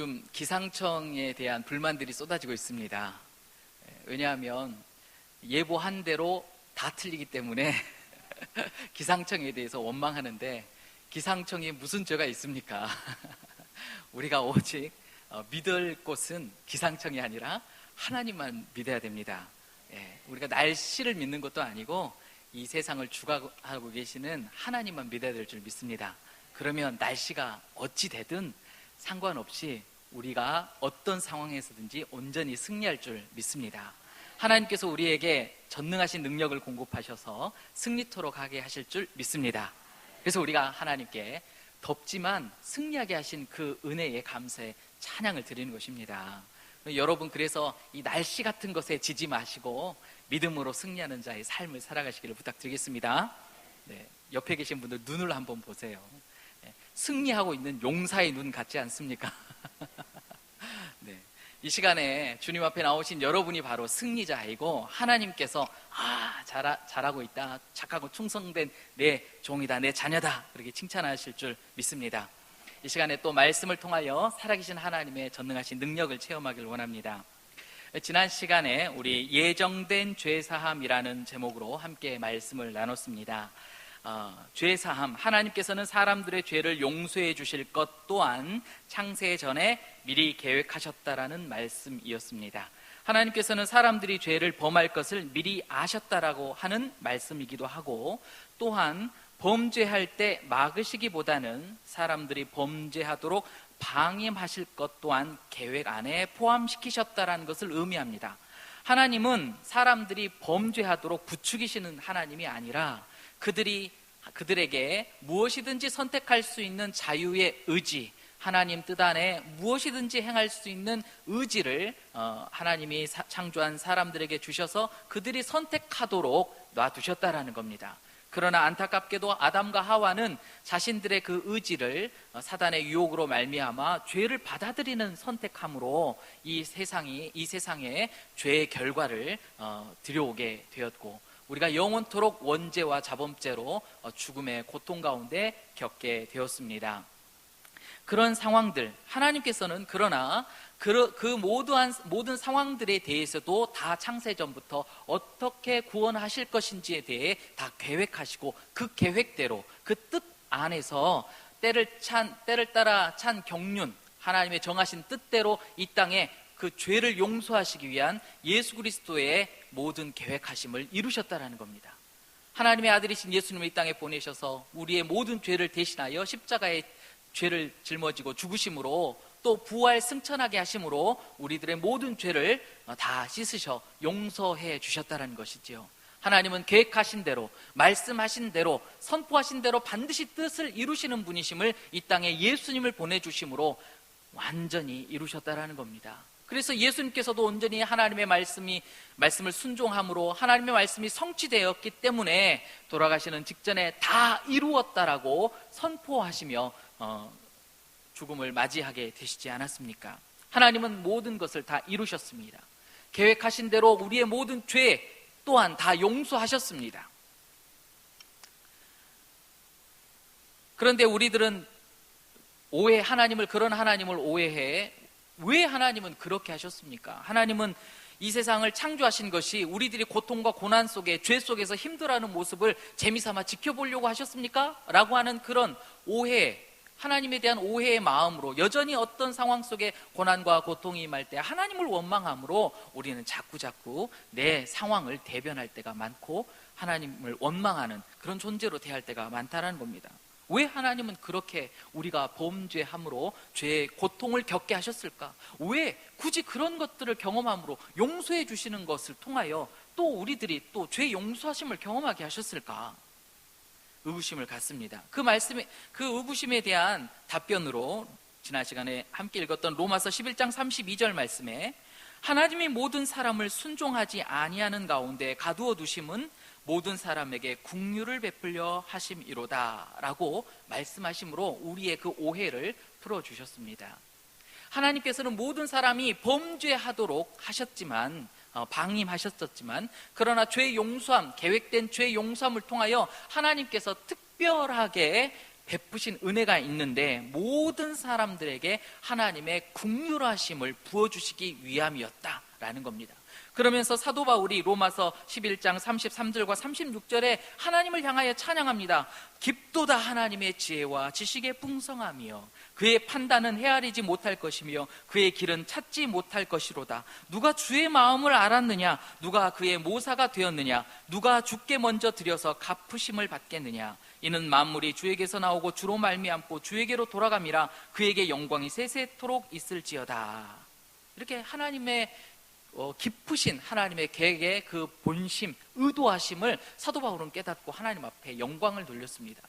요즘 기상청에 대한 불만들이 쏟아지고 있습니다. 왜냐하면 예보한 대로 다 틀리기 때문에 기상청에 대해서 원망하는데, 기상청이 무슨 죄가 있습니까? 우리가 오직 믿을 곳은 기상청이 아니라 하나님만 믿어야 됩니다. 우리가 날씨를 믿는 것도 아니고 이 세상을 주관하고 계시는 하나님만 믿어야 될 줄 믿습니다. 그러면 날씨가 어찌 되든 상관없이 우리가 어떤 상황에서든지 온전히 승리할 줄 믿습니다. 하나님께서 우리에게 전능하신 능력을 공급하셔서 승리토록 하게 하실 줄 믿습니다. 그래서 우리가 하나님께 덥지만 승리하게 하신 그 은혜에 감사의 찬양을 드리는 것입니다. 여러분, 그래서 이 날씨 같은 것에 지지 마시고 믿음으로 승리하는 자의 삶을 살아가시기를 부탁드리겠습니다. 옆에 계신 분들 눈을 한번 보세요. 승리하고 있는 용사의 눈 같지 않습니까? 이 시간에 주님 앞에 나오신 여러분이 바로 승리자이고, 하나님께서 잘하고 있다, 착하고 충성된 내 종이다, 내 자녀다, 그렇게 칭찬하실 줄 믿습니다. 이 시간에 또 말씀을 통하여 살아계신 하나님의 전능하신 능력을 체험하길 원합니다. 지난 시간에 우리 예정된 죄사함이라는 제목으로 함께 말씀을 나눴습니다. 죄사함, 하나님께서는 사람들의 죄를 용서해 주실 것 또한 창세 전에 미리 계획하셨다라는 말씀이었습니다. 하나님께서는 사람들이 죄를 범할 것을 미리 아셨다라고 하는 말씀이기도 하고, 또한 범죄할 때 막으시기보다는 사람들이 범죄하도록 방임하실 것 또한 계획 안에 포함시키셨다라는 것을 의미합니다. 하나님은 사람들이 범죄하도록 부추기시는 하나님이 아니라 그들에게 무엇이든지 선택할 수 있는 자유의 의지, 하나님 뜻 안에 무엇이든지 행할 수 있는 의지를 하나님이 창조한 사람들에게 주셔서 그들이 선택하도록 놔두셨다라는 겁니다. 그러나 안타깝게도 아담과 하와는 자신들의 그 의지를 사단의 유혹으로 말미암아 죄를 받아들이는 선택함으로 이 세상에 죄의 결과를 들여오게 되었고, 우리가 영원토록 원죄와 자범죄로 죽음의 고통 가운데 겪게 되었습니다. 그런 상황들, 하나님께서는 그러나 그 모든 상황들에 대해서도 다 창세전부터 어떻게 구원하실 것인지에 대해 다 계획하시고, 그 계획대로 그 뜻 안에서 때를 따라 찬 경륜, 하나님의 정하신 뜻대로 이 땅에 그 죄를 용서하시기 위한 예수 그리스도의 모든 계획하심을 이루셨다라는 겁니다. 하나님의 아들이신 예수님을 이 땅에 보내셔서 우리의 모든 죄를 대신하여 십자가에 죄를 짊어지고 죽으심으로, 또 부활 승천하게 하심으로 우리들의 모든 죄를 다 씻으셔 용서해 주셨다는 것이지요. 하나님은 계획하신 대로, 말씀하신 대로, 선포하신 대로 반드시 뜻을 이루시는 분이심을 이 땅에 예수님을 보내주심으로 완전히 이루셨다라는 겁니다. 그래서 예수님께서도 온전히 하나님의 말씀을 순종함으로 하나님의 말씀이 성취되었기 때문에 돌아가시는 직전에 다 이루었다라고 선포하시며 죽음을 맞이하게 되시지 않았습니까? 하나님은 모든 것을 다 이루셨습니다. 계획하신 대로 우리의 모든 죄 또한 다 용서하셨습니다. 그런데 우리들은 그런 하나님을 오해해 왜 하나님은 그렇게 하셨습니까? 하나님은 이 세상을 창조하신 것이 우리들이 고통과 고난 속에, 죄 속에서 힘들어하는 모습을 재미삼아 지켜보려고 하셨습니까? 라고 하는 그런 오해, 하나님에 대한 오해의 마음으로 여전히 어떤 상황 속에 고난과 고통이 임할 때 하나님을 원망함으로 우리는 자꾸 내 상황을 대변할 때가 많고 하나님을 원망하는 그런 존재로 대할 때가 많다는 겁니다. 왜 하나님은 그렇게 우리가 범죄함으로 죄의 고통을 겪게 하셨을까? 왜 굳이 그런 것들을 경험함으로 용서해 주시는 것을 통하여 또 우리들이 또 죄 용서하심을 경험하게 하셨을까? 의구심을 갖습니다. 그 의구심에 대한 답변으로 지난 시간에 함께 읽었던 로마서 11장 32절 말씀에, 하나님이 모든 사람을 순종하지 아니하는 가운데 가두어 두심은 모든 사람에게 긍휼을 베풀려 하심이로다 라고 말씀하심으로 우리의 그 오해를 풀어주셨습니다. 하나님께서는 모든 사람이 범죄하도록 하셨지만, 방임하셨었지만, 그러나 죄 용서함, 계획된 죄 용서함을 통하여 하나님께서 특별하게 베푸신 은혜가 있는데 모든 사람들에게 하나님의 긍휼하심을 부어주시기 위함이었다라는 겁니다. 그러면서 사도 바울이 로마서 11장 33절과 36절에 하나님을 향하여 찬양합니다. 깊도다 하나님의 지혜와 지식의 풍성함이여 그의 판단은 헤아리지 못할 것이며 그의 길은 찾지 못할 것이로다. 누가 주의 마음을 알았느냐? 누가 그의 모사가 되었느냐? 누가 주께 먼저 드려서 갚으심을 받겠느냐? 이는 만물이 주에게서 나오고 주로 말미암고 주에게로 돌아감이라 그에게 영광이 세세토록 있을지어다. 이렇게 하나님의 깊으신 하나님의 계획의 그 본심, 의도하심을 사도 바울은 깨닫고 하나님 앞에 영광을 돌렸습니다.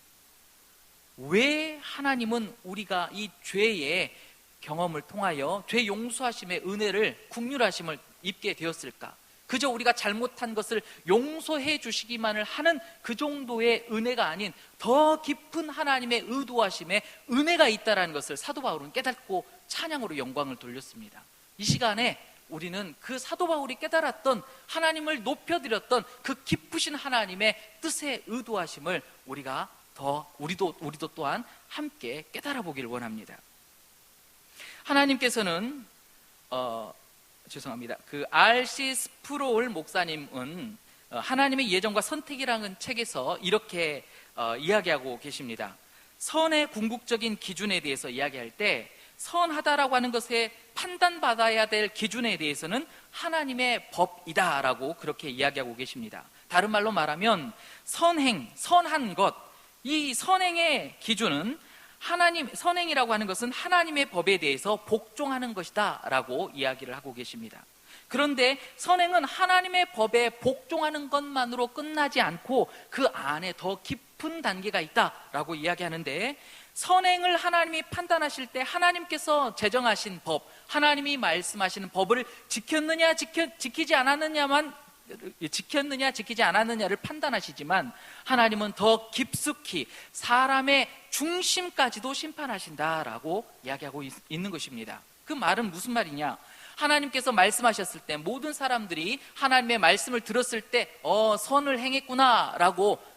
왜 하나님은 우리가 이 죄의 경험을 통하여 죄 용서하심의 은혜를, 긍휼하심을 입게 되었을까? 그저 우리가 잘못한 것을 용서해 주시기만을 하는 그 정도의 은혜가 아닌 더 깊은 하나님의 의도하심의 은혜가 있다는 것을 사도 바울은 깨닫고 찬양으로 영광을 돌렸습니다. 이 시간에 우리는 그 사도 바울이 깨달았던, 하나님을 높여드렸던 그 깊으신 하나님의 뜻의 의도하심을 우리도 또한 함께 깨달아 보길 원합니다. 하나님께서는 그 R.C. 스프롤 목사님은 하나님의 예정과 선택이라는 책에서 이렇게 이야기하고 계십니다. 선의 궁극적인 기준에 대해서 이야기할 때 선하다라고 하는 것에 판단받아야 될 기준에 대해서는 하나님의 법이다라고 그렇게 이야기하고 계십니다. 다른 말로 말하면 선한 것, 이 선행의 기준은 선행이라고 하는 것은 하나님의 법에 대해서 복종하는 것이다 라고 이야기를 하고 계십니다. 그런데 선행은 하나님의 법에 복종하는 것만으로 끝나지 않고 그 안에 더 깊은 단계가 있다라고 이야기하는데, 선행을 하나님이 판단하실 때 하나님께서 제정하신 법, 하나님이 말씀하시는 법을 지켰느냐 지키지 않았느냐를 판단하시지만 하나님은 더 깊숙이 사람의 중심까지도 심판하신다라고 이야기하고 있는 것입니다. 그 말은 무슨 말이냐? 하나님께서 말씀하셨을 때 모든 사람들이 하나님의 말씀을 들었을 때 선을 행했구나라고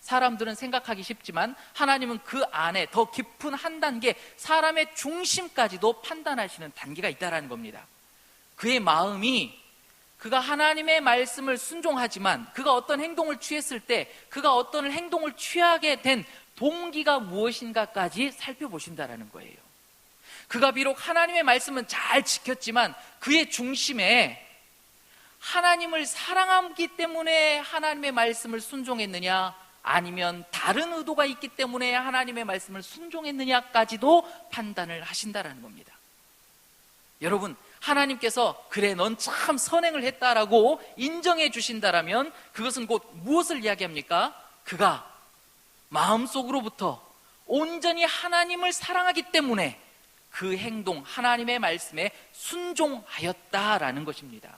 사람들은 생각하기 쉽지만 하나님은 그 안에 더 깊은 한 단계, 사람의 중심까지도 판단하시는 단계가 있다는 겁니다. 그의 마음이, 그가 하나님의 말씀을 순종하지만 그가 어떤 행동을 취했을 때 그가 어떤 행동을 취하게 된 동기가 무엇인가까지 살펴보신다는 거예요. 그가 비록 하나님의 말씀은 잘 지켰지만 그의 중심에 하나님을 사랑하기 때문에 하나님의 말씀을 순종했느냐, 아니면 다른 의도가 있기 때문에 하나님의 말씀을 순종했느냐까지도 판단을 하신다는 겁니다. 여러분, 하나님께서 그래 넌 참 선행을 했다라고 인정해 주신다라면 그것은 곧 무엇을 이야기합니까? 그가 마음속으로부터 온전히 하나님을 사랑하기 때문에 그 행동, 하나님의 말씀에 순종하였다라는 것입니다.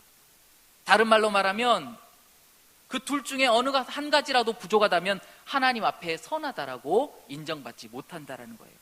다른 말로 말하면 그 둘 중에 어느 한 가지라도 부족하다면 하나님 앞에 선하다라고 인정받지 못한다라는 거예요.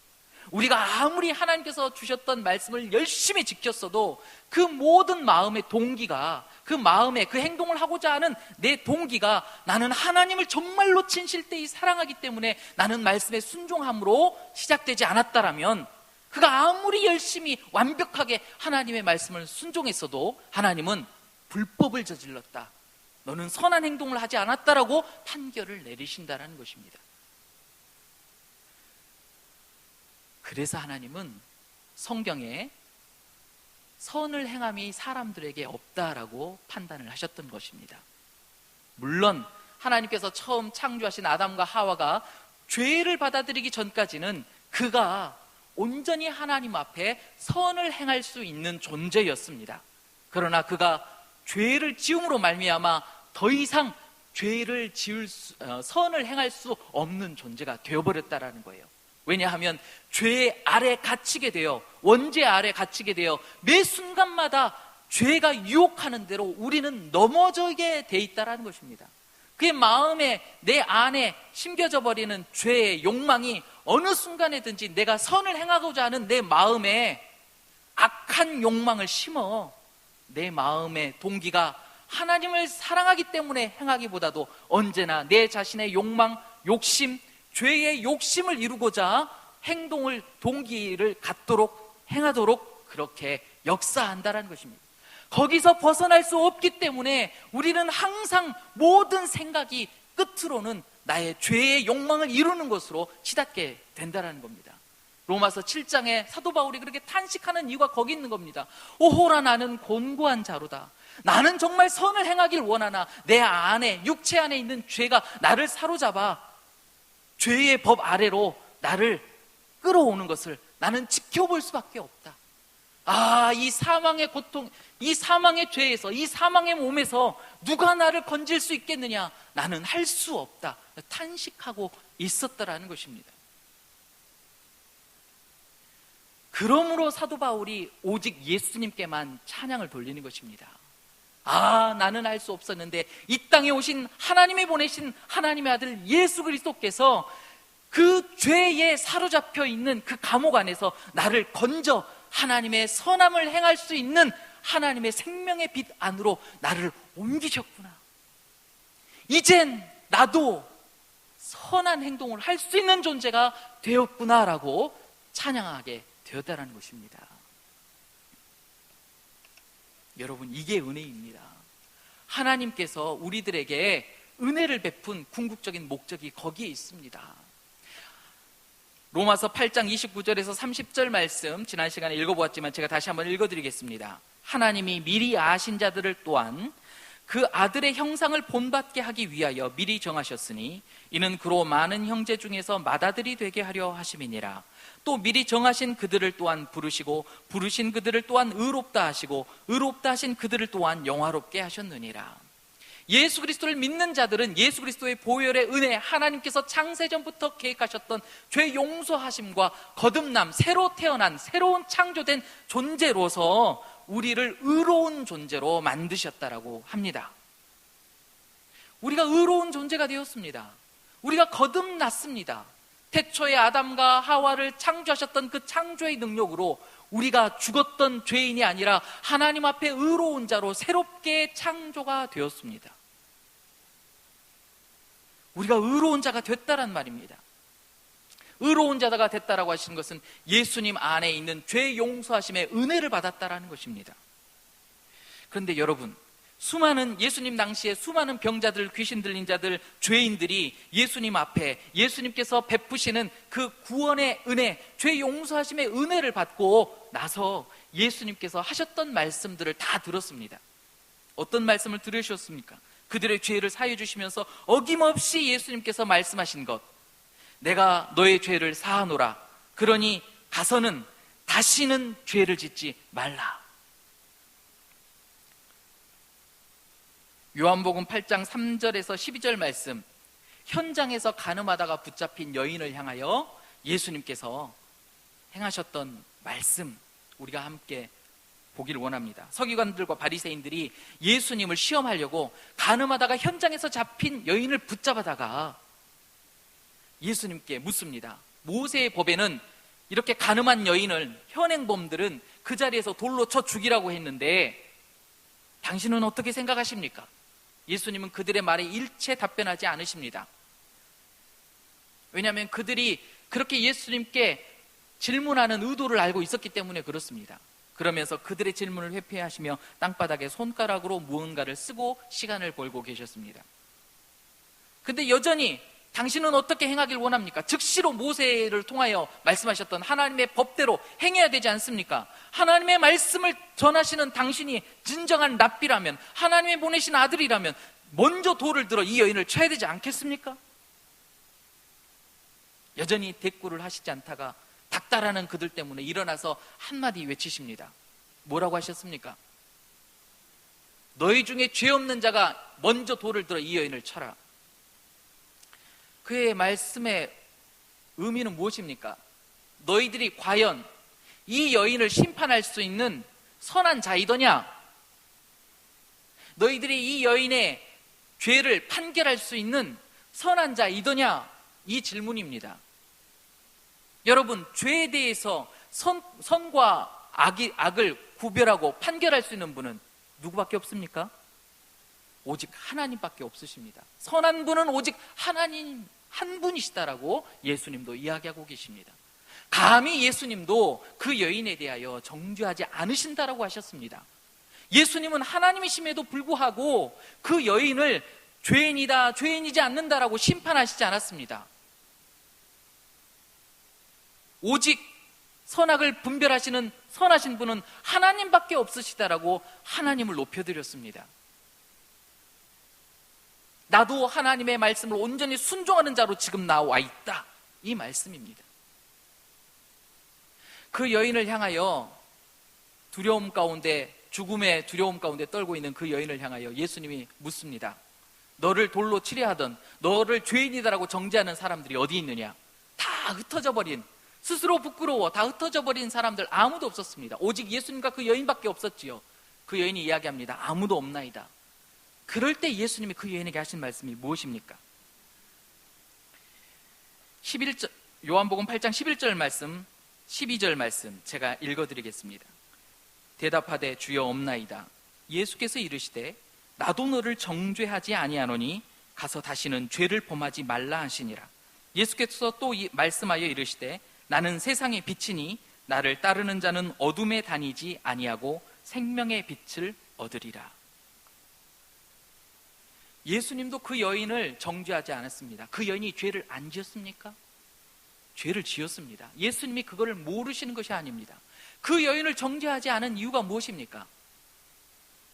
우리가 아무리 하나님께서 주셨던 말씀을 열심히 지켰어도 그 모든 마음의 동기가, 그 마음에 그 행동을 하고자 하는 내 동기가 나는 하나님을 정말로 진실되이 사랑하기 때문에 나는 말씀에 순종함으로 시작되지 않았다라면, 그가 아무리 열심히 완벽하게 하나님의 말씀을 순종했어도 하나님은 불법을 저질렀다, 너는 선한 행동을 하지 않았다라고 판결을 내리신다는 것입니다. 그래서 하나님은 성경에 선을 행함이 사람들에게 없다라고 판단을 하셨던 것입니다. 물론 하나님께서 처음 창조하신 아담과 하와가 죄를 받아들이기 전까지는 그가 온전히 하나님 앞에 선을 행할 수 있는 존재였습니다. 그러나 그가 죄를 지음으로 말미암아 더 이상 선을 행할 수 없는 존재가 되어버렸다라는 거예요. 왜냐하면 죄 아래 갇히게 되어, 원죄 아래 갇히게 되어 매 순간마다 죄가 유혹하는 대로 우리는 넘어지게 돼 있다라는 것입니다. 그의 마음에, 내 안에 심겨져 버리는 죄의 욕망이 어느 순간에든지 내가 선을 행하고자 하는 내 마음에 악한 욕망을 심어 내 마음의 동기가 하나님을 사랑하기 때문에 행하기보다도 언제나 내 자신의 욕망, 욕심, 죄의 욕심을 이루고자 동기를 갖도록 행하도록 그렇게 역사한다라는 것입니다. 거기서 벗어날 수 없기 때문에 우리는 항상 모든 생각이 끝으로는 나의 죄의 욕망을 이루는 것으로 치닫게 된다는 겁니다. 로마서 7장에 사도 바울이 그렇게 탄식하는 이유가 거기 있는 겁니다. 오호라, 나는 곤고한 자로다. 나는 정말 선을 행하길 원하나 내 안에, 육체 안에 있는 죄가 나를 사로잡아 죄의 법 아래로 나를 끌어오는 것을 나는 지켜볼 수밖에 없다. 이 사망의 고통, 이 사망의 죄에서, 이 사망의 몸에서 누가 나를 건질 수 있겠느냐? 나는 할 수 없다. 탄식하고 있었다라는 것입니다. 그러므로 사도 바울이 오직 예수님께만 찬양을 돌리는 것입니다. 나는 알 수 없었는데 이 땅에 오신 하나님이 보내신 하나님의 아들 예수 그리스도께서 그 죄에 사로잡혀 있는 그 감옥 안에서 나를 건져 하나님의 선함을 행할 수 있는 하나님의 생명의 빛 안으로 나를 옮기셨구나. 이젠 나도 선한 행동을 할 수 있는 존재가 되었구나라고 찬양하게 되었다는 것입니다. 여러분, 이게 은혜입니다. 하나님께서 우리들에게 은혜를 베푼 궁극적인 목적이 거기에 있습니다. 로마서 8장 29절에서 30절 말씀 지난 시간에 읽어보았지만 제가 다시 한번 읽어드리겠습니다. 하나님이 미리 아신 자들을 또한 그 아들의 형상을 본받게 하기 위하여 미리 정하셨으니 이는 그로 많은 형제 중에서 맏아들이 되게 하려 하심이니라. 또 미리 정하신 그들을 또한 부르시고 부르신 그들을 또한 의롭다 하시고 의롭다 하신 그들을 또한 영화롭게 하셨느니라. 예수 그리스도를 믿는 자들은 예수 그리스도의 보혈의 은혜, 하나님께서 창세전부터 계획하셨던 죄 용서하심과 거듭남, 새로 태어난 새로운 창조된 존재로서 우리를 의로운 존재로 만드셨다라고 합니다. 우리가 의로운 존재가 되었습니다. 우리가 거듭났습니다. 태초에 아담과 하와를 창조하셨던 그 창조의 능력으로 우리가 죽었던 죄인이 아니라 하나님 앞에 의로운 자로 새롭게 창조가 되었습니다. 우리가 의로운 자가 됐다란 말입니다. 의로운 자가 됐다라고 하시는 것은 예수님 안에 있는 죄 용서하심의 은혜를 받았다라는 것입니다. 그런데 여러분, 예수님 당시에 수많은 병자들, 귀신 들린 자들, 죄인들이 예수님 앞에 예수님께서 베푸시는 그 구원의 은혜, 죄 용서하심의 은혜를 받고 나서 예수님께서 하셨던 말씀들을 다 들었습니다. 어떤 말씀을 들으셨습니까? 그들의 죄를 사해 주시면서 어김없이 예수님께서 말씀하신 것, 내가 너의 죄를 사하노라. 그러니 가서는 다시는 죄를 짓지 말라. 요한복음 8장 3절에서 12절 말씀, 현장에서 간음하다가 붙잡힌 여인을 향하여 예수님께서 행하셨던 말씀, 우리가 함께 보기를 원합니다. 서기관들과 바리새인들이 예수님을 시험하려고 간음하다가 현장에서 잡힌 여인을 붙잡아다가 예수님께 묻습니다. 모세의 법에는 이렇게 간음한 여인을, 현행범들은 그 자리에서 돌로 쳐 죽이라고 했는데 당신은 어떻게 생각하십니까? 예수님은 그들의 말에 일체 답변하지 않으십니다. 왜냐하면 그들이 그렇게 예수님께 질문하는 의도를 알고 있었기 때문에 그렇습니다. 그러면서 그들의 질문을 회피하시며 땅바닥에 손가락으로 무언가를 쓰고 시간을 벌고 계셨습니다. 근데 여전히 당신은 어떻게 행하길 원합니까? 즉시로 모세를 통하여 말씀하셨던 하나님의 법대로 행해야 되지 않습니까? 하나님의 말씀을 전하시는 당신이 진정한 랍비라면, 하나님이 보내신 아들이라면 먼저 돌을 들어 이 여인을 쳐야 되지 않겠습니까? 여전히 대꾸를 하시지 않다가 닥달하는 그들 때문에 일어나서 한마디 외치십니다. 뭐라고 하셨습니까? 너희 중에 죄 없는 자가 먼저 돌을 들어 이 여인을 쳐라. 그의 말씀의 의미는 무엇입니까? 너희들이 과연 이 여인을 심판할 수 있는 선한 자이더냐? 너희들이 이 여인의 죄를 판결할 수 있는 선한 자이더냐? 이 질문입니다. 여러분, 죄에 대해서 선과 악을 구별하고 판결할 수 있는 분은 누구밖에 없습니까? 오직 하나님밖에 없으십니다. 선한 분은 오직 한 분이시다라고 예수님도 이야기하고 계십니다. 감히 예수님도 그 여인에 대하여 정죄하지 않으신다라고 하셨습니다. 예수님은 하나님이심에도 불구하고 그 여인을 죄인이다, 죄인이지 않는다라고 심판하시지 않았습니다. 오직 선악을 분별하시는 선하신 분은 하나님밖에 없으시다라고 하나님을 높여드렸습니다. 나도 하나님의 말씀을 온전히 순종하는 자로 지금 나와 있다, 이 말씀입니다. 그 여인을 향하여 두려움 가운데, 죽음의 두려움 가운데 떨고 있는 그 여인을 향하여 예수님이 묻습니다. 너를 돌로 치려 하던, 너를 죄인이다라고 정죄하는 사람들이 어디 있느냐? 다 흩어져 버린, 스스로 부끄러워 다 흩어져 버린 사람들 아무도 없었습니다. 오직 예수님과 그 여인밖에 없었지요. 그 여인이 이야기합니다. 아무도 없나이다. 그럴 때 예수님이 그 여인에게 하신 말씀이 무엇입니까? 11절, 요한복음 8장 11절 말씀, 12절 말씀 제가 읽어드리겠습니다. 대답하되 주여 없나이다. 예수께서 이르시되 나도 너를 정죄하지 아니하노니 가서 다시는 죄를 범하지 말라 하시니라. 예수께서 또 말씀하여 이르시되 나는 세상의 빛이니 나를 따르는 자는 어둠에 다니지 아니하고 생명의 빛을 얻으리라. 예수님도 그 여인을 정죄하지 않았습니다. 그 여인이 죄를 안 지었습니까? 죄를 지었습니다. 예수님이 그거를 모르시는 것이 아닙니다. 그 여인을 정죄하지 않은 이유가 무엇입니까?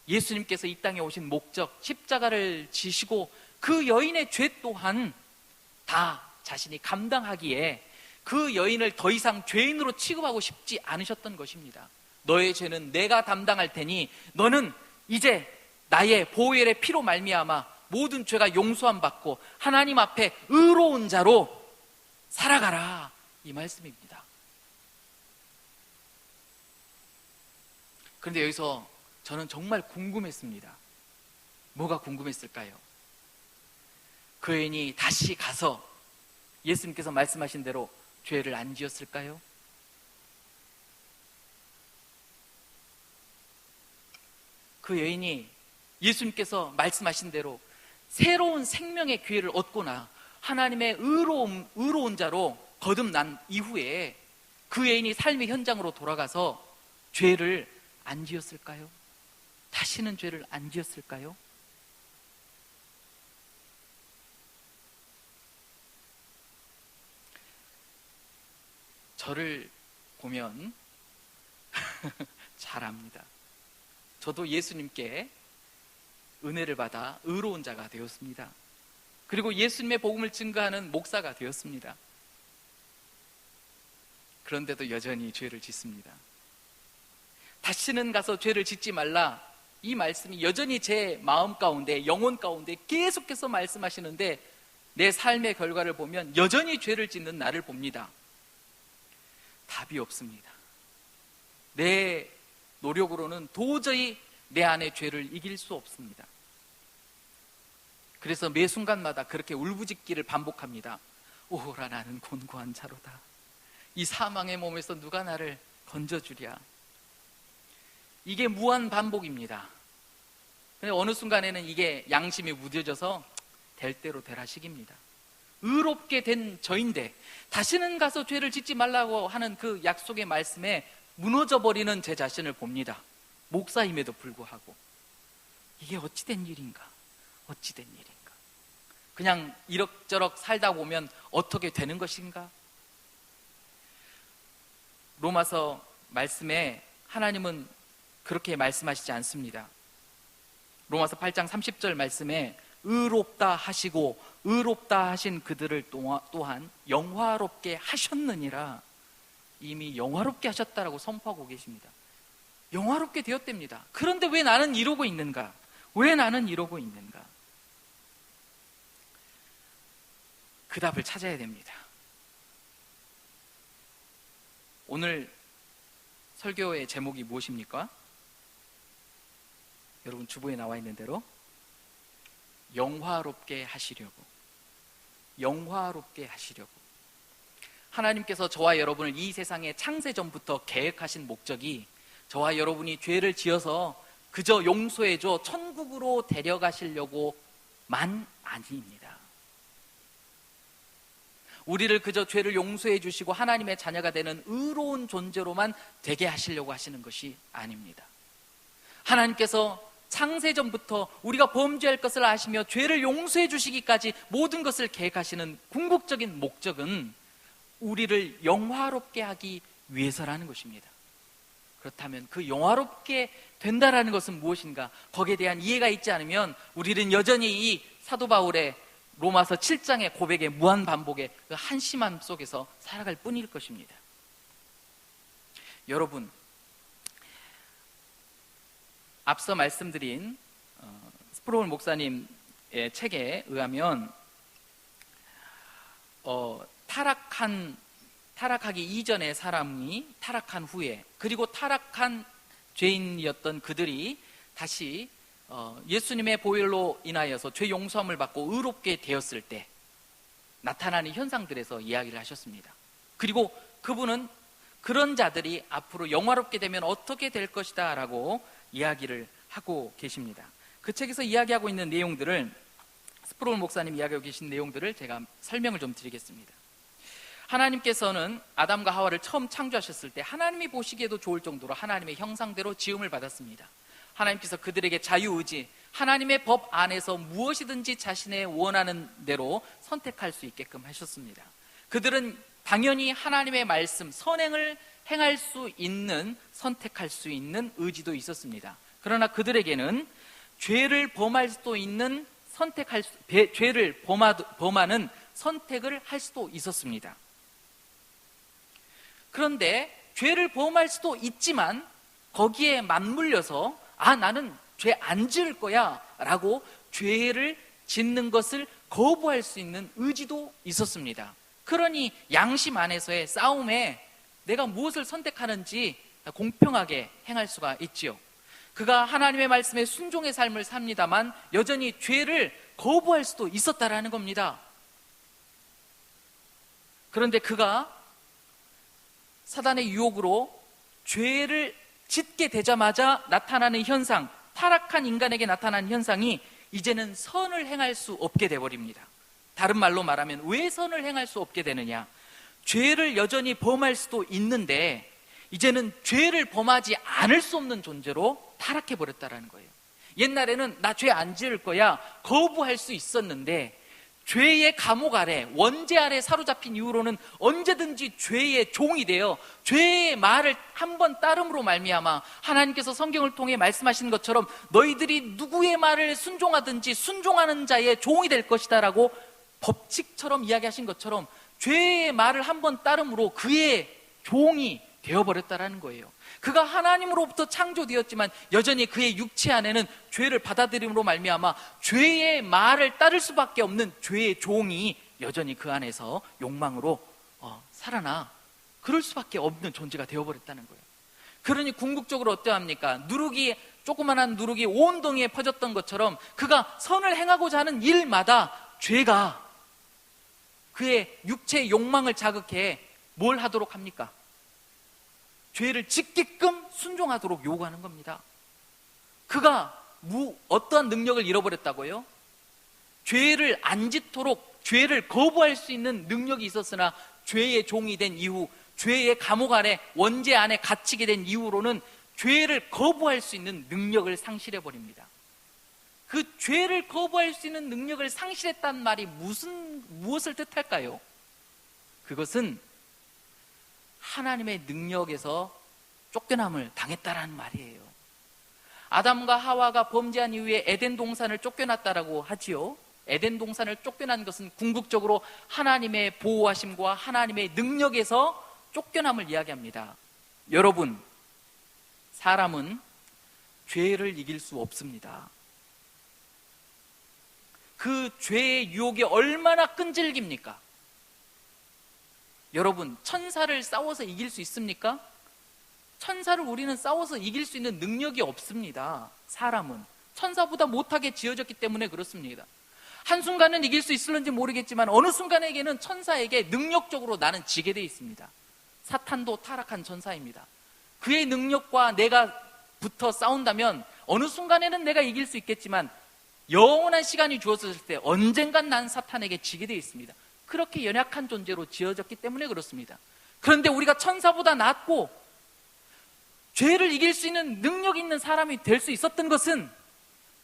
예수님께서 이 땅에 오신 목적, 십자가를 지시고 그 여인의 죄 또한 다 자신이 감당하기에 그 여인을 더 이상 죄인으로 취급하고 싶지 않으셨던 것입니다. 너의 죄는 내가 담당할 테니 너는 이제 나의 보혈의 피로 말미암아 모든 죄가 용서함 받고 하나님 앞에 의로운 자로 살아가라, 이 말씀입니다. 그런데 여기서 저는 정말 궁금했습니다. 뭐가 궁금했을까요? 그 여인이 다시 가서 예수님께서 말씀하신 대로 죄를 안 지었을까요? 그 여인이 예수님께서 말씀하신 대로 새로운 생명의 기회를 얻거나 하나님의 의로운 자로 거듭난 이후에 그 여인이 삶의 현장으로 돌아가서 죄를 안 지었을까요? 다시는 죄를 안 지었을까요? 저를 보면 잘 압니다. 저도 예수님께 은혜를 받아 의로운 자가 되었습니다. 그리고 예수님의 복음을 증거하는 목사가 되었습니다. 그런데도 여전히 죄를 짓습니다. 다시는 가서 죄를 짓지 말라, 이 말씀이 여전히 제 마음 가운데, 영혼 가운데 계속해서 말씀하시는데 내 삶의 결과를 보면 여전히 죄를 짓는 나를 봅니다. 답이 없습니다. 내 노력으로는 도저히 내 안의 죄를 이길 수 없습니다. 그래서 매 순간마다 그렇게 울부짖기를 반복합니다. 오호라 나는 곤고한 자로다. 이 사망의 몸에서 누가 나를 건져주랴. 이게 무한 반복입니다. 근데 어느 순간에는 이게 양심이 무뎌져서 될 대로 되라 식입니다. 의롭게 된 저인데 다시는 가서 죄를 짓지 말라고 하는 그 약속의 말씀에 무너져버리는 제 자신을 봅니다. 목사임에도 불구하고 이게 어찌된 일인가? 어찌된 일인가? 그냥 이럭저럭 살다 보면 어떻게 되는 것인가? 로마서 말씀에 하나님은 그렇게 말씀하시지 않습니다. 로마서 8장 30절 말씀에 의롭다 하시고 의롭다 하신 그들을 또한 영화롭게 하셨느니라. 이미 영화롭게 하셨다라고 선포하고 계십니다. 영화롭게 되었답니다. 그런데 왜 나는 이러고 있는가? 왜 나는 이러고 있는가? 그 답을 찾아야 됩니다. 오늘 설교의 제목이 무엇입니까? 여러분 주보에 나와 있는 대로 영화롭게 하시려고, 영화롭게 하시려고. 하나님께서 저와 여러분을 이 세상에 창세 전부터 계획하신 목적이 저와 여러분이 죄를 지어서 그저 용서해줘 천국으로 데려가시려고만 아닙니다. 우리를 그저 죄를 용서해 주시고 하나님의 자녀가 되는 의로운 존재로만 되게 하시려고 하시는 것이 아닙니다. 하나님께서 창세전부터 우리가 범죄할 것을 아시며 죄를 용서해 주시기까지 모든 것을 계획하시는 궁극적인 목적은 우리를 영화롭게 하기 위해서라는 것입니다. 그렇다면 그 영화롭게 된다라는 것은 무엇인가? 거기에 대한 이해가 있지 않으면 우리는 여전히 이 사도 바울의 로마서 7장의 고백의 무한 반복의 그 한심함 속에서 살아갈 뿐일 것입니다. 여러분, 앞서 말씀드린 스프롤 목사님의 책에 의하면 타락하기 이전의 사람이 타락한 후에, 그리고 타락한 죄인이었던 그들이 다시 예수님의 보혈로 인하여서 죄 용서함을 받고 의롭게 되었을 때 나타나는 현상들에서 이야기를 하셨습니다. 그리고 그분은 그런 자들이 앞으로 영화롭게 되면 어떻게 될 것이다 라고 이야기를 하고 계십니다. 그 책에서 이야기하고 있는 내용들을, 스프롤 목사님 이야기하고 계신 내용들을 제가 설명을 좀 드리겠습니다. 하나님께서는 아담과 하와를 처음 창조하셨을 때 하나님이 보시기에도 좋을 정도로 하나님의 형상대로 지음을 받았습니다. 하나님께서 그들에게 자유의지, 하나님의 법 안에서 무엇이든지 자신의 원하는 대로 선택할 수 있게끔 하셨습니다. 그들은 당연히 하나님의 말씀, 선행을 행할 수 있는, 선택할 수 있는 의지도 있었습니다. 그러나 그들에게는 죄를 범할 수도 있는, 죄를 범하는 선택을 할 수도 있었습니다. 그런데 죄를 범할 수도 있지만 거기에 맞물려서 나는 죄 안 지을 거야 라고 죄를 짓는 것을 거부할 수 있는 의지도 있었습니다. 그러니 양심 안에서의 싸움에 내가 무엇을 선택하는지 공평하게 행할 수가 있지요. 그가 하나님의 말씀에 순종의 삶을 삽니다만 여전히 죄를 거부할 수도 있었다라는 겁니다. 그런데 그가 사단의 유혹으로 죄를 짓게 되자마자 나타나는 현상, 타락한 인간에게 나타나는 현상이 이제는 선을 행할 수 없게 되어버립니다. 다른 말로 말하면 왜 선을 행할 수 없게 되느냐? 죄를 여전히 범할 수도 있는데 이제는 죄를 범하지 않을 수 없는 존재로 타락해버렸다는 거예요. 옛날에는 나 죄 안 지을 거야 거부할 수 있었는데 죄의 감옥 아래, 원죄 아래 사로잡힌 이후로는 언제든지 죄의 종이 되어 죄의 말을 한번 따름으로 말미암아 하나님께서 성경을 통해 말씀하시는 것처럼 너희들이 누구의 말을 순종하든지 순종하는 자의 종이 될 것이다 라고 법칙처럼 이야기하신 것처럼 죄의 말을 한번 따름으로 그의 종이 되어버렸다라는 거예요. 그가 하나님으로부터 창조되었지만 여전히 그의 육체 안에는 죄를 받아들임으로 말미암아 죄의 말을 따를 수밖에 없는 죄의 종이 여전히 그 안에서 욕망으로 살아나 그럴 수밖에 없는 존재가 되어버렸다는 거예요. 그러니 궁극적으로 어떠합니까? 조그만한 누룩이 온 동이에 퍼졌던 것처럼 그가 선을 행하고자 하는 일마다 죄가 그의 육체의 욕망을 자극해 뭘 하도록 합니까? 죄를 짓게끔 순종하도록 요구하는 겁니다. 그가 어떠한 능력을 잃어버렸다고요? 죄를 안 짓도록 죄를 거부할 수 있는 능력이 있었으나 죄의 종이 된 이후, 죄의 감옥 안에, 원죄 안에 갇히게 된 이후로는 죄를 거부할 수 있는 능력을 상실해버립니다. 그 죄를 거부할 수 있는 능력을 상실했다는 말이 무엇을 뜻할까요? 그것은 하나님의 능력에서 쫓겨남을 당했다라는 말이에요. 아담과 하와가 범죄한 이후에 에덴 동산을 쫓겨났다라고 하지요. 에덴 동산을 쫓겨난 것은 궁극적으로 하나님의 보호하심과 하나님의 능력에서 쫓겨남을 이야기합니다. 여러분, 사람은 죄를 이길 수 없습니다. 그 죄의 유혹이 얼마나 끈질깁니까? 여러분, 천사를 싸워서 이길 수 있습니까? 천사를 우리는 싸워서 이길 수 있는 능력이 없습니다. 사람은 천사보다 못하게 지어졌기 때문에 그렇습니다. 한순간은 이길 수 있을는지 모르겠지만 어느 순간에게는 천사에게 능력적으로 나는 지게 돼 있습니다. 사탄도 타락한 천사입니다. 그의 능력과 내가 붙어 싸운다면 어느 순간에는 내가 이길 수 있겠지만 영원한 시간이 주어졌을 때 언젠간 난 사탄에게 지게 돼 있습니다. 그렇게 연약한 존재로 지어졌기 때문에 그렇습니다. 그런데 우리가 천사보다 낫고 죄를 이길 수 있는 능력 있는 사람이 될 수 있었던 것은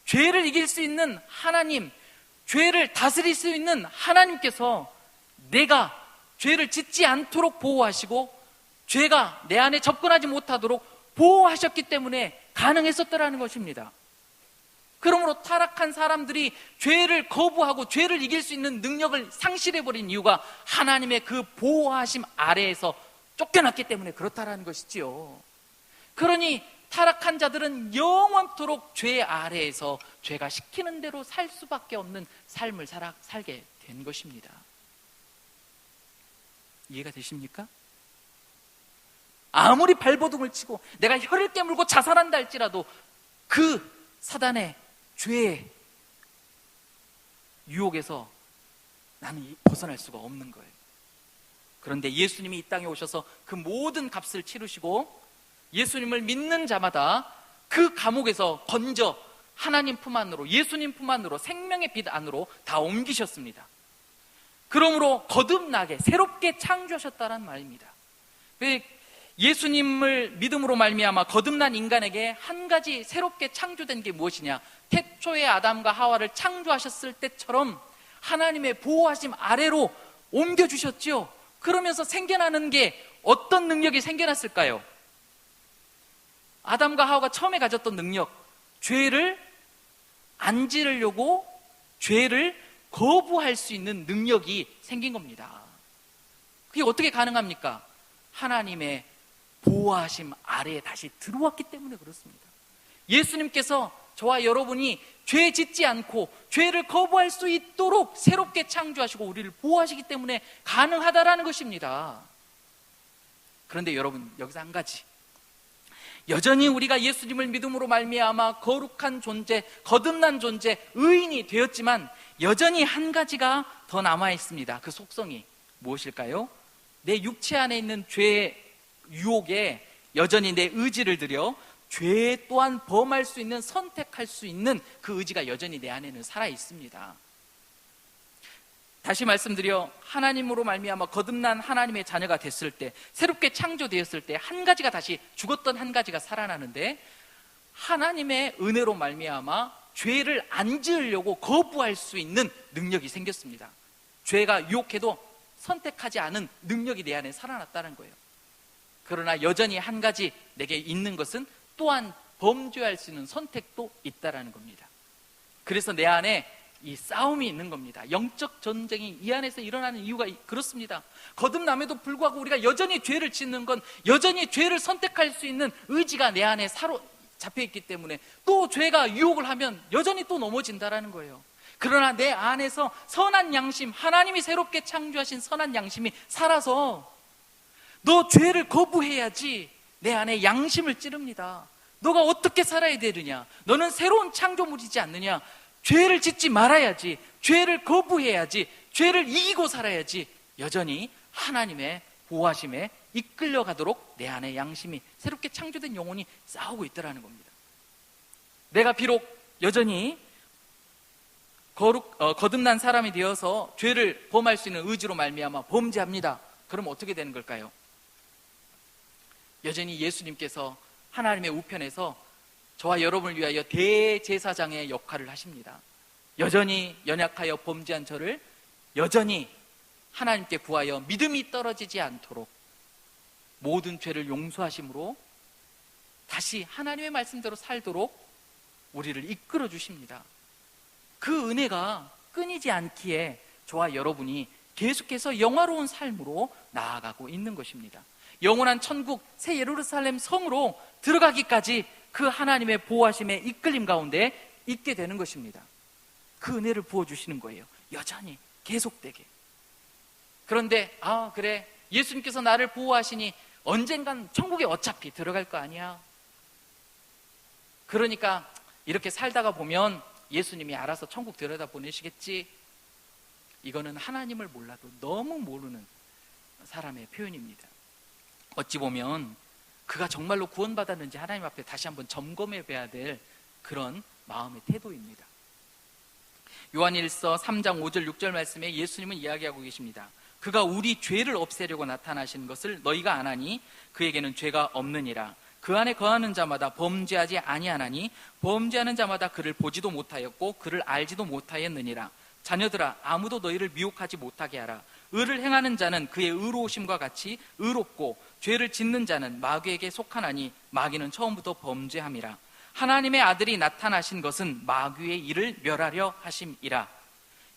죄를 이길 수 있는 하나님, 죄를 다스릴 수 있는 하나님께서 내가 죄를 짓지 않도록 보호하시고 죄가 내 안에 접근하지 못하도록 보호하셨기 때문에 가능했었더라는 것입니다. 그러므로 타락한 사람들이 죄를 거부하고 죄를 이길 수 있는 능력을 상실해버린 이유가 하나님의 그 보호하심 아래에서 쫓겨났기 때문에 그렇다라는 것이지요. 그러니 타락한 자들은 영원토록 죄 아래에서 죄가 시키는 대로 살 수밖에 없는 삶을 살게 된 것입니다. 이해가 되십니까? 아무리 발버둥을 치고 내가 혀를 깨물고 자살한다 할지라도 그 사단의 죄의 유혹에서 나는 벗어날 수가 없는 거예요. 그런데 예수님이 이 땅에 오셔서 그 모든 값을 치르시고 예수님을 믿는 자마다 그 감옥에서 건져 하나님 품 안으로, 예수님 품 안으로, 생명의 빛 안으로 다 옮기셨습니다. 그러므로 거듭나게 새롭게 창조하셨다는 말입니다. 예수님을 믿음으로 말미암아 거듭난 인간에게 한 가지 새롭게 창조된 게 무엇이냐? 태초의 아담과 하와를 창조하셨을 때처럼 하나님의 보호하심 아래로 옮겨주셨지요. 그러면서 생겨나는 게 어떤 능력이 생겨났을까요? 아담과 하와가 처음에 가졌던 능력, 죄를 안 지르려고 죄를 거부할 수 있는 능력이 생긴 겁니다. 그게 어떻게 가능합니까? 하나님의 보호하심 아래에 다시 들어왔기 때문에 그렇습니다. 예수님께서 저와 여러분이 죄 짓지 않고 죄를 거부할 수 있도록 새롭게 창조하시고 우리를 보호하시기 때문에 가능하다라는 것입니다. 그런데 여러분, 여기서 한 가지, 여전히 우리가 예수님을 믿음으로 말미암아 거룩한 존재, 거듭난 존재, 의인이 되었지만 여전히 한 가지가 더 남아 있습니다. 그 속성이 무엇일까요? 내 육체 안에 있는 죄의 유혹에 여전히 내 의지를 들여 죄 또한 범할 수 있는, 선택할 수 있는 그 의지가 여전히 내 안에는 살아 있습니다. 다시 말씀드려, 하나님으로 말미암아 거듭난 하나님의 자녀가 됐을 때, 새롭게 창조되었을 때 한 가지가 다시, 죽었던 한 가지가 살아나는데, 하나님의 은혜로 말미암아 죄를 안 지으려고 거부할 수 있는 능력이 생겼습니다. 죄가 유혹해도 선택하지 않은 능력이 내 안에 살아났다는 거예요. 그러나 여전히 한 가지 내게 있는 것은 또한 범죄할 수 있는 선택도 있다라는 겁니다. 그래서 내 안에 이 싸움이 있는 겁니다. 영적 전쟁이 이 안에서 일어나는 이유가 그렇습니다. 거듭남에도 불구하고 우리가 여전히 죄를 짓는 건 여전히 죄를 선택할 수 있는 의지가 내 안에 사로잡혀 있기 때문에 또 죄가 유혹을 하면 여전히 또 넘어진다라는 거예요. 그러나 내 안에서 선한 양심, 하나님이 새롭게 창조하신 선한 양심이 살아서 너 죄를 거부해야지 내 안에 양심을 찌릅니다. 너가 어떻게 살아야 되느냐? 너는 새로운 창조물이지 않느냐? 죄를 짓지 말아야지, 죄를 거부해야지, 죄를 이기고 살아야지 여전히 하나님의 보호하심에 이끌려가도록 내 안에 양심이, 새롭게 창조된 영혼이 싸우고 있더라는 겁니다. 내가 비록 여전히 거듭난 사람이 되어서 죄를 범할 수 있는 의지로 말미암아 범죄합니다. 그럼 어떻게 되는 걸까요? 여전히 예수님께서 하나님의 우편에서 저와 여러분을 위하여 대제사장의 역할을 하십니다. 여전히 연약하여 범죄한 저를 여전히 하나님께 구하여 믿음이 떨어지지 않도록 모든 죄를 용서하심으로 다시 하나님의 말씀대로 살도록 우리를 이끌어 주십니다. 그 은혜가 끊이지 않기에 저와 여러분이 계속해서 영화로운 삶으로 나아가고 있는 것입니다. 영원한 천국 새 예루살렘 성으로 들어가기까지 그 하나님의 보호하심에 이끌림 가운데 있게 되는 것입니다. 그 은혜를 부어주시는 거예요. 여전히 계속되게. 그런데 그래, 예수님께서 나를 보호하시니 언젠간 천국에 어차피 들어갈 거 아니야. 그러니까 이렇게 살다가 보면 예수님이 알아서 천국 들여다 보내시겠지. 이거는 하나님을 몰라도 너무 모르는 사람의 표현입니다. 어찌 보면 그가 정말로 구원받았는지 하나님 앞에 다시 한번 점검해 봐야 될 그런 마음의 태도입니다. 요한일서 3장 5절 6절 말씀에 예수님은 이야기하고 계십니다. 그가 우리 죄를 없애려고 나타나신 것을 너희가 아나니 그에게는 죄가 없느니라. 그 안에 거하는 자마다 범죄하지 아니하나니 범죄하는 자마다 그를 보지도 못하였고 그를 알지도 못하였느니라. 자녀들아, 아무도 너희를 미혹하지 못하게 하라. 의를 행하는 자는 그의 의로우심과 같이 의롭고 죄를 짓는 자는 마귀에게 속하나니 마귀는 처음부터 범죄함이라. 하나님의 아들이 나타나신 것은 마귀의 일을 멸하려 하심이라.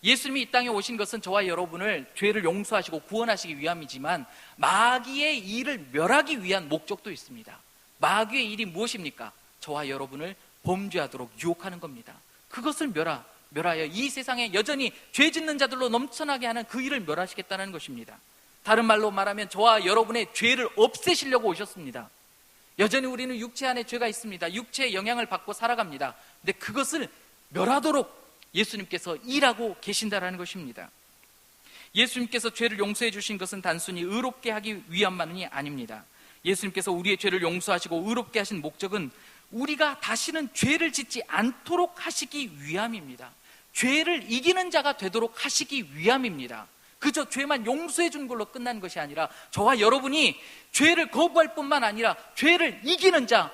예수님이 이 땅에 오신 것은 저와 여러분을 죄를 용서하시고 구원하시기 위함이지만 마귀의 일을 멸하기 위한 목적도 있습니다. 마귀의 일이 무엇입니까? 저와 여러분을 범죄하도록 유혹하는 겁니다. 그것을 멸하여 이 세상에 여전히 죄 짓는 자들로 넘쳐나게 하는 그 일을 멸하시겠다는 것입니다. 다른 말로 말하면 저와 여러분의 죄를 없애시려고 오셨습니다. 여전히 우리는 육체 안에 죄가 있습니다. 육체의 영향을 받고 살아갑니다. 근데 그것을 멸하도록 예수님께서 일하고 계신다라는 것입니다. 예수님께서 죄를 용서해 주신 것은 단순히 의롭게 하기 위함만이 아닙니다. 예수님께서 우리의 죄를 용서하시고 의롭게 하신 목적은 우리가 다시는 죄를 짓지 않도록 하시기 위함입니다. 죄를 이기는 자가 되도록 하시기 위함입니다. 그저 죄만 용서해 준 걸로 끝난 것이 아니라 저와 여러분이 죄를 거부할 뿐만 아니라 죄를 이기는 자,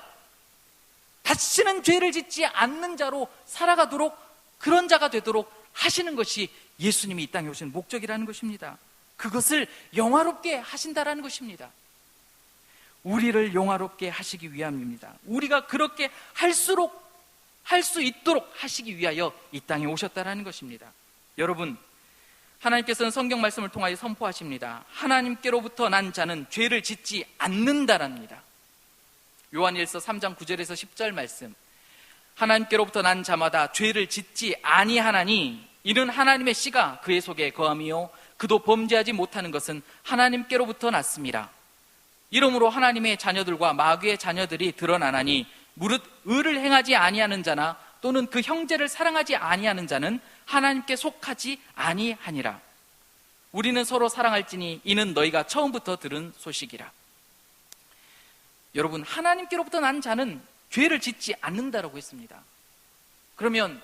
다시는 죄를 짓지 않는 자로 살아가도록, 그런 자가 되도록 하시는 것이 예수님이 이 땅에 오신 목적이라는 것입니다. 그것을 영화롭게 하신다라는 것입니다. 우리를 영화롭게 하시기 위함입니다. 우리가 그렇게 할 수 있도록 하시기 위하여 이 땅에 오셨다라는 것입니다. 여러분, 하나님께서는 성경 말씀을 통하여 선포하십니다. 하나님께로부터 난 자는 죄를 짓지 않는다랍니다. 요한일서 3장 9절에서 10절 말씀, 하나님께로부터 난 자마다 죄를 짓지 아니하나니 이는 하나님의 씨가 그의 속에 거함이요 그도 범죄하지 못하는 것은 하나님께로부터 났습니다. 이러므로 하나님의 자녀들과 마귀의 자녀들이 드러나나니 무릇 의를 행하지 아니하는 자나 또는 그 형제를 사랑하지 아니하는 자는 하나님께 속하지 아니하니라. 우리는 서로 사랑할지니 이는 너희가 처음부터 들은 소식이라. 여러분, 하나님께로부터 난 자는 죄를 짓지 않는다라고 했습니다. 그러면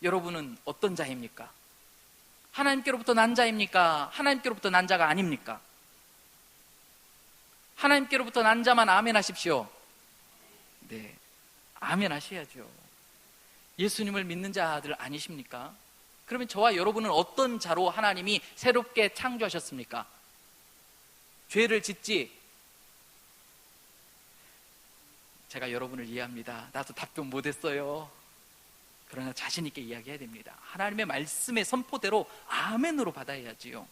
여러분은 어떤 자입니까? 하나님께로부터 난 자입니까? 하나님께로부터 난 자가 아닙니까? 하나님께로부터 난 자만 아멘 하십시오. 네, 아멘 하셔야죠. 예수님을 믿는 자들 아니십니까? 그러면 저와 여러분은 어떤 자로 하나님이 새롭게 창조하셨습니까? 죄를 짓지, 제가 여러분을 이해합니다. 나도 답변 못했어요. 그러나 자신 있게 이야기해야 됩니다. 하나님의 말씀의 선포대로 아멘으로 받아야지요.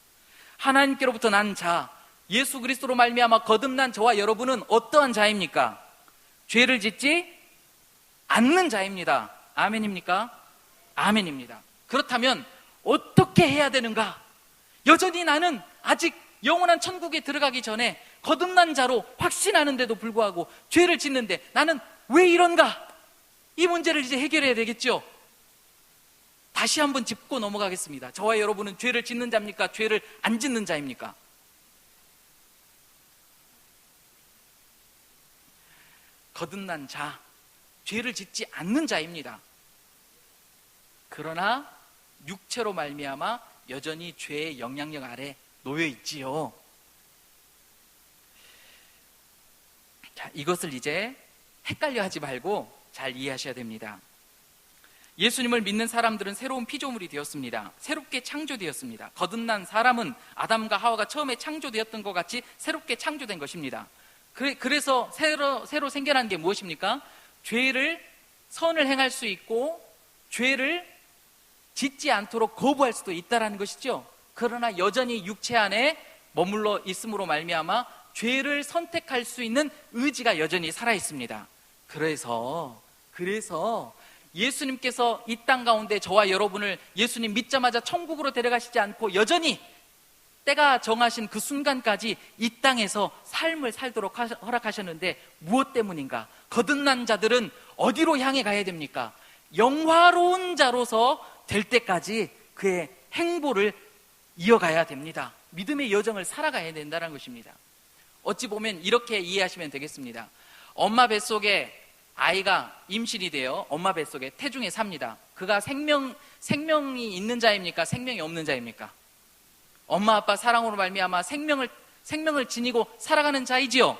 하나님께로부터 난 자, 예수 그리스도로 말미암아 거듭난 저와 여러분은 어떠한 자입니까? 죄를 짓지 않는 자입니다. 아멘입니까? 아멘입니다. 그렇다면 어떻게 해야 되는가? 여전히 나는 아직 영원한 천국에 들어가기 전에 거듭난 자로 확신하는데도 불구하고 죄를 짓는데 나는 왜 이런가? 이 문제를 이제 해결해야 되겠죠? 다시 한번 짚고 넘어가겠습니다. 저와 여러분은 죄를 짓는 자입니까? 죄를 안 짓는 자입니까? 거듭난 자, 죄를 짓지 않는 자입니다. 그러나 육체로 말미암아 여전히 죄의 영향력 아래 놓여 있지요. 자, 이것을 이제 헷갈려 하지 말고 잘 이해하셔야 됩니다. 예수님을 믿는 사람들은 새로운 피조물이 되었습니다. 새롭게 창조되었습니다. 거듭난 사람은 아담과 하와가 처음에 창조되었던 것 같이 새롭게 창조된 것입니다. 그래서 새로 생겨난 게 무엇입니까? 선을 행할 수 있고 죄를 짓지 않도록 거부할 수도 있다는 것이죠. 그러나 여전히 육체 안에 머물러 있음으로 말미암아 죄를 선택할 수 있는 의지가 여전히 살아있습니다. 그래서 예수님께서 이 땅 가운데 저와 여러분을 예수님 믿자마자 천국으로 데려가시지 않고 여전히 때가 정하신 그 순간까지 이 땅에서 삶을 살도록 허락하셨는데 무엇 때문인가? 거듭난 자들은 어디로 향해 가야 됩니까? 영화로운 자로서 될 때까지 그의 행보를 이어가야 됩니다. 믿음의 여정을 살아가야 된다는 것입니다. 어찌 보면 이렇게 이해하시면 되겠습니다. 엄마 뱃속에 아이가 임신이 되어 엄마 뱃속에 태중에 삽니다. 그가 생명이 있는 자입니까? 생명이 없는 자입니까? 엄마 아빠 사랑으로 말미암아 생명을 지니고 살아가는 자이지요.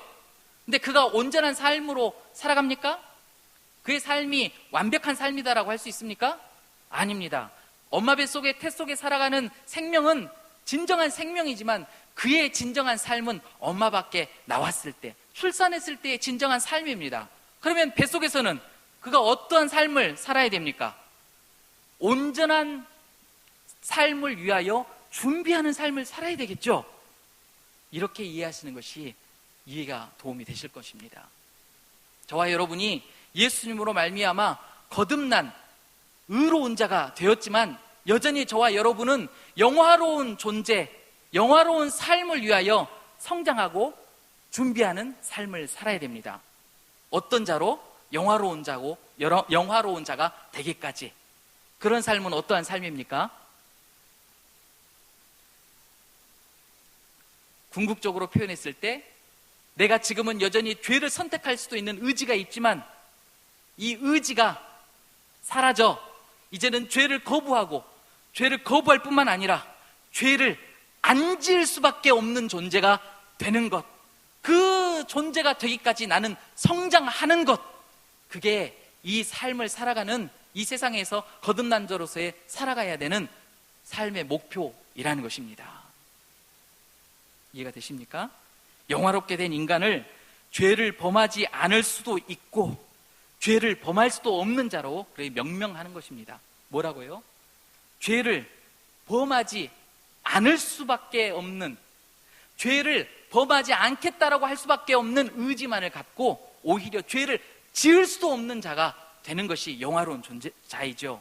근데 그가 온전한 삶으로 살아갑니까? 그의 삶이 완벽한 삶이다라고 할 수 있습니까? 아닙니다. 엄마 뱃속에 태 속에 살아가는 생명은 진정한 생명이지만 그의 진정한 삶은 엄마 밖에 나왔을 때, 출산했을 때의 진정한 삶입니다. 그러면 뱃속에서는 그가 어떠한 삶을 살아야 됩니까? 온전한 삶을 위하여 준비하는 삶을 살아야 되겠죠? 이렇게 이해하시는 것이 이해가 도움이 되실 것입니다. 저와 여러분이 예수님으로 말미암아 거듭난 의로운 자가 되었지만 여전히 저와 여러분은 영화로운 존재, 영화로운 삶을 위하여 성장하고 준비하는 삶을 살아야 됩니다. 어떤 자로? 영화로운 자고 영화로운 자가 되기까지. 그런 삶은 어떠한 삶입니까? 궁극적으로 표현했을 때 내가 지금은 여전히 죄를 선택할 수도 있는 의지가 있지만 이 의지가 사라져 이제는 죄를 거부하고 죄를 거부할 뿐만 아니라 죄를 안 지을 수밖에 없는 존재가 되는 것, 그 존재가 되기까지 나는 성장하는 것, 그게 이 삶을 살아가는 이 세상에서 거듭난 자로서의 살아가야 되는 삶의 목표이라는 것입니다. 이해가 되십니까? 영화롭게 된 인간을 죄를 범하지 않을 수도 있고 죄를 범할 수도 없는 자로 명명하는 것입니다. 뭐라고요? 죄를 범하지 않을 수밖에 없는, 죄를 범하지 않겠다라고 할 수밖에 없는 의지만을 갖고 오히려 죄를 지을 수도 없는 자가 되는 것이 영화로운 자이죠.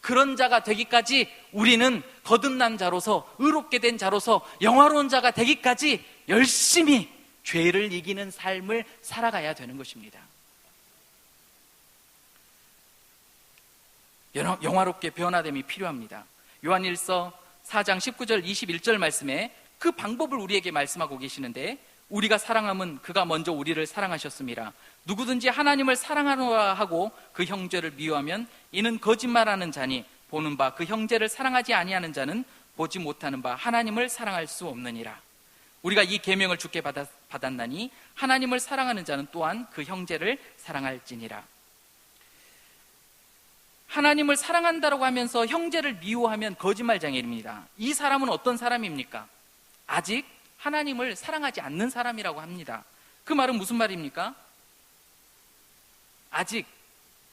그런 자가 되기까지 우리는 거듭난 자로서, 의롭게 된 자로서 영화로운 자가 되기까지 열심히 죄를 이기는 삶을 살아가야 되는 것입니다. 영화롭게 변화됨이 필요합니다. 요한일서 4장 19절 21절 말씀에 그 방법을 우리에게 말씀하고 계시는데, 우리가 사랑함은 그가 먼저 우리를 사랑하셨습니다. 누구든지 하나님을 사랑하노라 하고 그 형제를 미워하면 이는 거짓말하는 자니 보는 바 그 형제를 사랑하지 아니하는 자는 보지 못하는 바 하나님을 사랑할 수 없느니라. 우리가 이 계명을 주께 받았나니 하나님을 사랑하는 자는 또한 그 형제를 사랑할지니라. 하나님을 사랑한다고 하면서 형제를 미워하면 거짓말장애입니다. 이 사람은 어떤 사람입니까? 아직 하나님을 사랑하지 않는 사람이라고 합니다. 그 말은 무슨 말입니까? 아직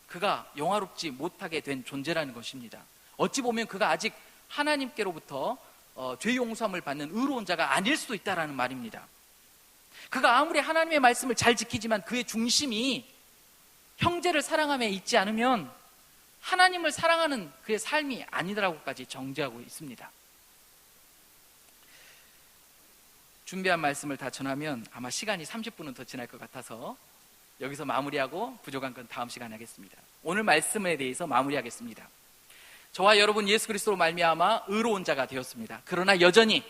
그가 영화롭지 못하게 된 존재라는 것입니다. 어찌 보면 그가 아직 하나님께로부터 죄 용서함을 받는 의로운 자가 아닐 수도 있다는 말입니다. 그가 아무리 하나님의 말씀을 잘 지키지만 그의 중심이 형제를 사랑함에 있지 않으면 하나님을 사랑하는 그의 삶이 아니라고까지 정죄하고 있습니다. 준비한 말씀을 다 전하면 아마 시간이 30분은 더 지날 것 같아서 여기서 마무리하고 부족한 건 다음 시간에 하겠습니다. 오늘 말씀에 대해서 마무리하겠습니다. 저와 여러분 예수 그리스도로 말미암아 의로운 자가 되었습니다. 그러나 여전히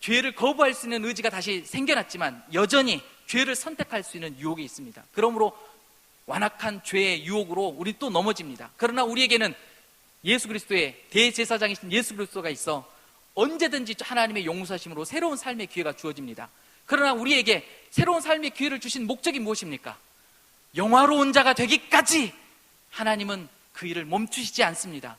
죄를 거부할 수 있는 의지가 다시 생겨났지만 여전히 죄를 선택할 수 있는 유혹이 있습니다. 그러므로 완악한 죄의 유혹으로 우리 또 넘어집니다. 그러나 우리에게는 예수 그리스도의 대제사장이신 예수 그리스도가 있어 언제든지 하나님의 용서하심으로 새로운 삶의 기회가 주어집니다. 그러나 우리에게 새로운 삶의 기회를 주신 목적이 무엇입니까? 영화로운 자가 되기까지 하나님은 그 일을 멈추시지 않습니다.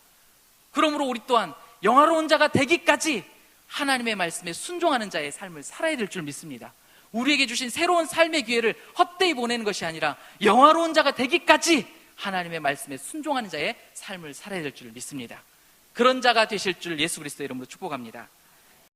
그러므로 우리 또한 영화로운 자가 되기까지 하나님의 말씀에 순종하는 자의 삶을 살아야 될 줄 믿습니다. 우리에게 주신 새로운 삶의 기회를 헛되이 보내는 것이 아니라 영화로운 자가 되기까지 하나님의 말씀에 순종하는 자의 삶을 살아야 될 줄 믿습니다. 그런 자가 되실 줄 예수 그리스도의 이름으로 축복합니다.